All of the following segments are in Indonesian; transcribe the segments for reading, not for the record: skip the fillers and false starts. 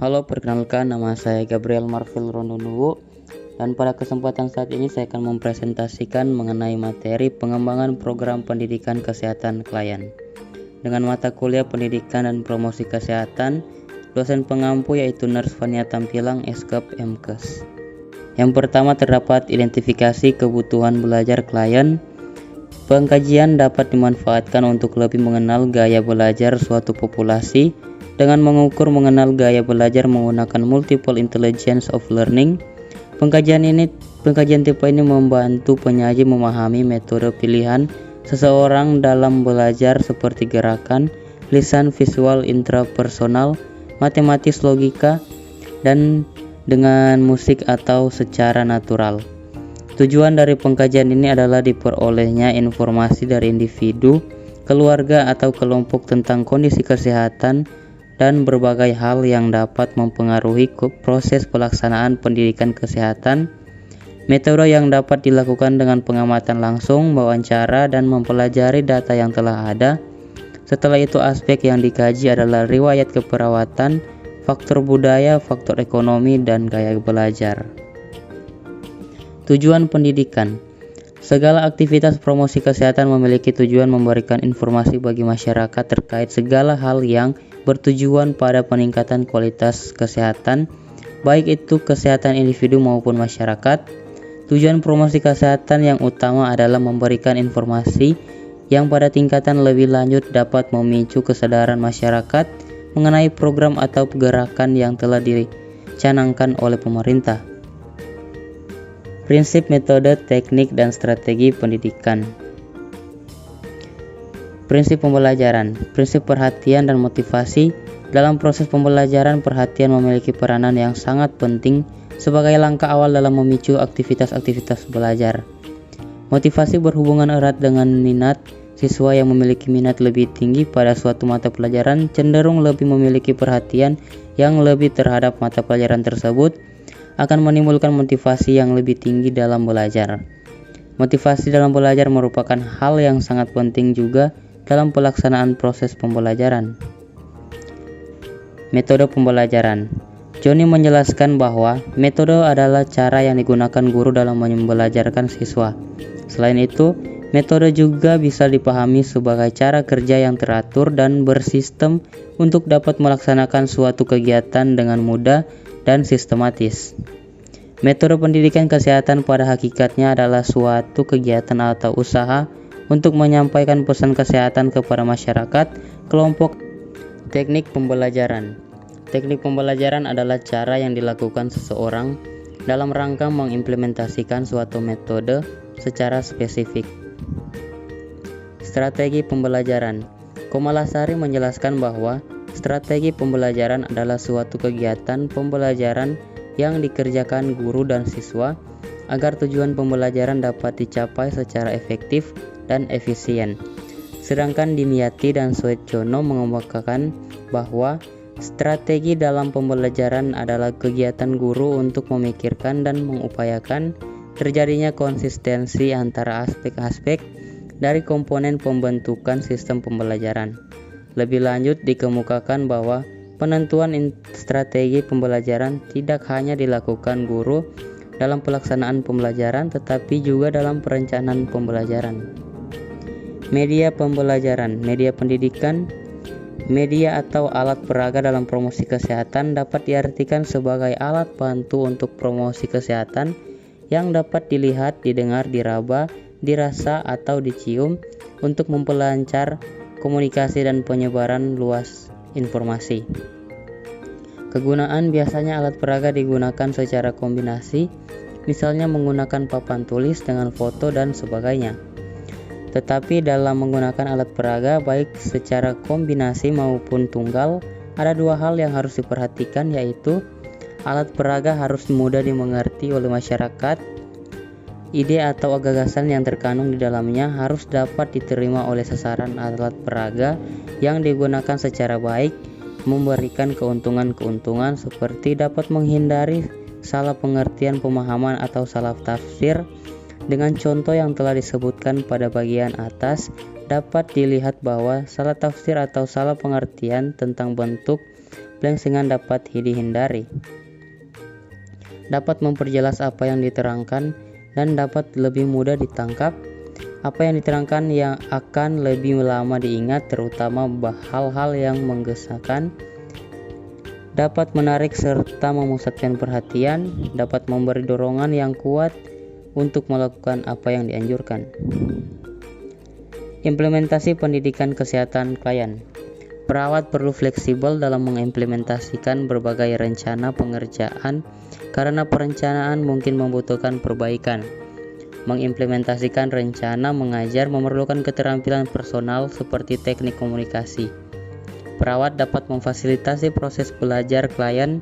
Halo, perkenalkan nama saya Gabriel Marvel Rondonuwu, dan pada kesempatan saat ini saya akan mempresentasikan mengenai materi pengembangan program pendidikan kesehatan klien. Dengan mata kuliah pendidikan dan promosi kesehatan, dosen pengampu yaitu Nurse Fania Tampilang, SKEP MKes. Yang pertama terdapat identifikasi kebutuhan belajar klien. Pengkajian dapat dimanfaatkan untuk lebih mengenal gaya belajar suatu populasi dengan mengenal gaya belajar menggunakan multiple intelligence of learning. Pengkajian tipe ini membantu penyaji memahami metode pilihan seseorang dalam belajar seperti gerakan, lisan, visual, intrapersonal, matematis, logika, dan dengan musik atau secara natural. Tujuan dari pengkajian ini adalah diperolehnya informasi dari individu, keluarga, atau kelompok tentang kondisi kesehatan dan berbagai hal yang dapat mempengaruhi proses pelaksanaan pendidikan kesehatan. Metode yang dapat dilakukan dengan pengamatan langsung, wawancara, dan mempelajari data yang telah ada. Setelah itu, aspek yang dikaji adalah riwayat keperawatan, faktor budaya, faktor ekonomi, dan gaya belajar. Tujuan pendidikan. Segala aktivitas promosi kesehatan memiliki tujuan memberikan informasi bagi masyarakat terkait segala hal yang bertujuan pada peningkatan kualitas kesehatan, baik itu kesehatan individu maupun masyarakat. Tujuan promosi kesehatan yang utama adalah memberikan informasi yang pada tingkatan lebih lanjut dapat memicu kesadaran masyarakat mengenai program atau gerakan yang telah dicanangkan oleh pemerintah. Prinsip, metode, teknik, dan strategi pendidikan. Prinsip pembelajaran. Prinsip perhatian dan motivasi. Dalam proses pembelajaran, perhatian memiliki peranan yang sangat penting sebagai langkah awal dalam memicu aktivitas-aktivitas belajar. Motivasi berhubungan erat dengan minat. Siswa yang memiliki minat lebih tinggi pada suatu mata pelajaran cenderung lebih memiliki perhatian yang lebih terhadap mata pelajaran tersebut, akan menimbulkan motivasi yang lebih tinggi dalam belajar. Motivasi dalam belajar merupakan hal yang sangat penting juga dalam pelaksanaan proses pembelajaran. Metode pembelajaran. Johnny menjelaskan bahwa metode adalah cara yang digunakan guru dalam membelajarkan siswa. Selain itu, metode juga bisa dipahami sebagai cara kerja yang teratur dan bersistem untuk dapat melaksanakan suatu kegiatan dengan mudah dan sistematis. Metode pendidikan kesehatan pada hakikatnya adalah suatu kegiatan atau usaha untuk menyampaikan pesan kesehatan kepada masyarakat, kelompok. Teknik pembelajaran. Teknik pembelajaran adalah cara yang dilakukan seseorang dalam rangka mengimplementasikan suatu metode secara spesifik. Strategi pembelajaran. Komalasari menjelaskan bahwa strategi pembelajaran adalah suatu kegiatan pembelajaran yang dikerjakan guru dan siswa agar tujuan pembelajaran dapat dicapai secara efektif dan efisien. Sedangkan Dimyati dan Suetjono mengemukakan bahwa strategi dalam pembelajaran adalah kegiatan guru untuk memikirkan dan mengupayakan terjadinya konsistensi antara aspek-aspek dari komponen pembentukan sistem pembelajaran. Lebih lanjut dikemukakan bahwa penentuan strategi pembelajaran tidak hanya dilakukan guru dalam pelaksanaan pembelajaran, tetapi juga dalam perencanaan pembelajaran. Media pembelajaran, media pendidikan. Media atau alat peraga dalam promosi kesehatan dapat diartikan sebagai alat bantu untuk promosi kesehatan yang dapat dilihat, didengar, diraba, dirasa, atau dicium untuk memperlancar komunikasi dan penyebaran luas informasi. Kegunaan biasanya alat peraga digunakan secara kombinasi, misalnya menggunakan papan tulis dengan foto dan sebagainya. Tetapi dalam menggunakan alat peraga baik secara kombinasi maupun tunggal, ada dua hal yang harus diperhatikan, yaitu alat peraga harus mudah dimengerti oleh masyarakat. Ide atau gagasan yang terkandung di dalamnya harus dapat diterima oleh sasaran alat peraga yang digunakan secara baik, memberikan keuntungan-keuntungan seperti dapat menghindari salah pengertian pemahaman atau salah tafsir. Dengan contoh yang telah disebutkan pada bagian atas, dapat dilihat bahwa salah tafsir atau salah pengertian tentang bentuk pelangsengan dapat dihindari. Dapat memperjelas apa yang diterangkan dan dapat lebih mudah ditangkap. Apa yang diterangkan yang akan lebih lama diingat, terutama hal-hal yang menggesakan. Dapat menarik serta memusatkan perhatian, dapat memberi dorongan yang kuat untuk melakukan apa yang dianjurkan. Implementasi pendidikan kesehatan klien. Perawat perlu fleksibel dalam mengimplementasikan berbagai rencana pengerjaan karena perencanaan mungkin membutuhkan perbaikan. Mengimplementasikan rencana mengajar memerlukan keterampilan personal seperti teknik komunikasi. Perawat dapat memfasilitasi proses belajar klien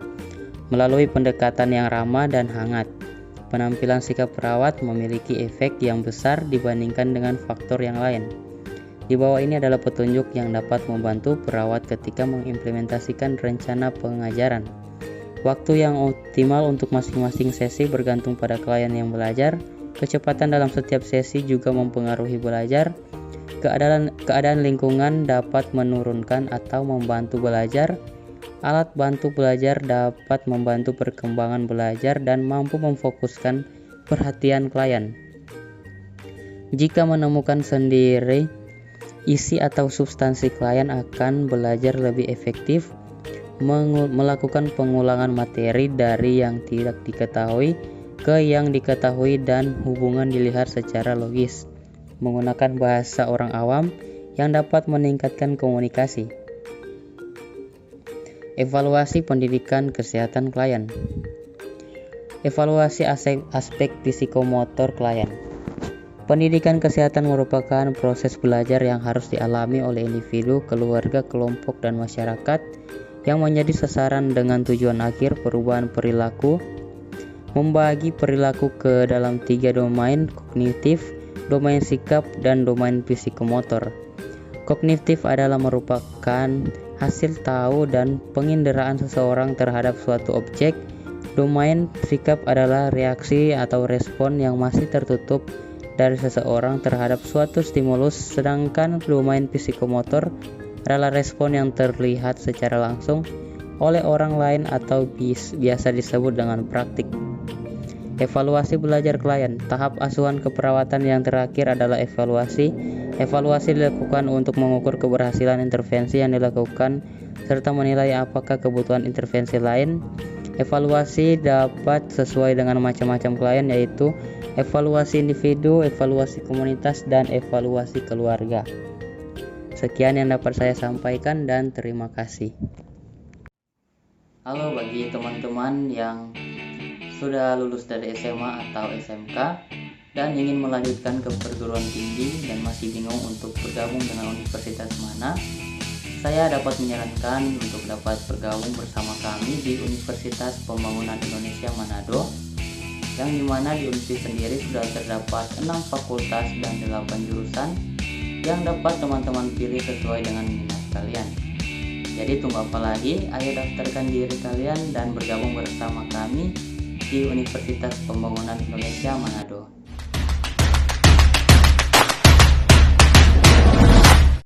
melalui pendekatan yang ramah dan hangat. Penampilan sikap perawat memiliki efek yang besar dibandingkan dengan faktor yang lain. Di bawah ini adalah petunjuk yang dapat membantu perawat ketika mengimplementasikan rencana pengajaran. Waktu yang optimal untuk masing-masing sesi bergantung pada klien yang belajar. Kecepatan dalam setiap sesi juga mempengaruhi belajar. Keadaan lingkungan dapat menurunkan atau membantu belajar. Alat bantu belajar dapat membantu perkembangan belajar dan mampu memfokuskan perhatian klien. Jika menemukan sendiri isi atau substansi, klien akan belajar lebih efektif, melakukan pengulangan materi dari yang tidak diketahui ke yang diketahui dan hubungan dilihat secara logis, menggunakan bahasa orang awam yang dapat meningkatkan komunikasi. Evaluasi pendidikan kesehatan klien. Evaluasi aspek psikomotor klien. Pendidikan kesehatan merupakan proses belajar yang harus dialami oleh individu, keluarga, kelompok, dan masyarakat yang menjadi sasaran dengan tujuan akhir perubahan perilaku. Membagi perilaku ke dalam 3 domain: kognitif, domain sikap, dan domain psikomotor. Kognitif adalah merupakan hasil tahu dan penginderaan seseorang terhadap suatu objek. Domain sikap adalah reaksi atau respon yang masih tertutup dari seseorang terhadap suatu stimulus, sedangkan domain psikomotor adalah respon yang terlihat secara langsung oleh orang lain atau biasa disebut dengan praktik. Evaluasi belajar klien. Tahap asuhan keperawatan yang terakhir adalah evaluasi. Evaluasi dilakukan untuk mengukur keberhasilan intervensi yang dilakukan serta menilai apakah kebutuhan intervensi lain. Evaluasi dapat sesuai dengan macam-macam klien, yaitu evaluasi individu, evaluasi komunitas, dan evaluasi keluarga. Sekian yang dapat saya sampaikan dan terima kasih. Halo bagi teman-teman yang sudah lulus dari SMA atau SMK dan ingin melanjutkan ke perguruan tinggi dan masih bingung untuk bergabung dengan universitas mana, saya dapat menyarankan untuk dapat bergabung bersama kami di Universitas Pembangunan Indonesia Manado, yang dimana di Unpis sendiri sudah terdapat 6 fakultas dan 8 jurusan yang dapat teman-teman pilih sesuai dengan minat kalian. Jadi tunggu apa lagi? Ayo daftarkan diri kalian dan bergabung bersama kami di Universitas Pembangunan Indonesia Manado.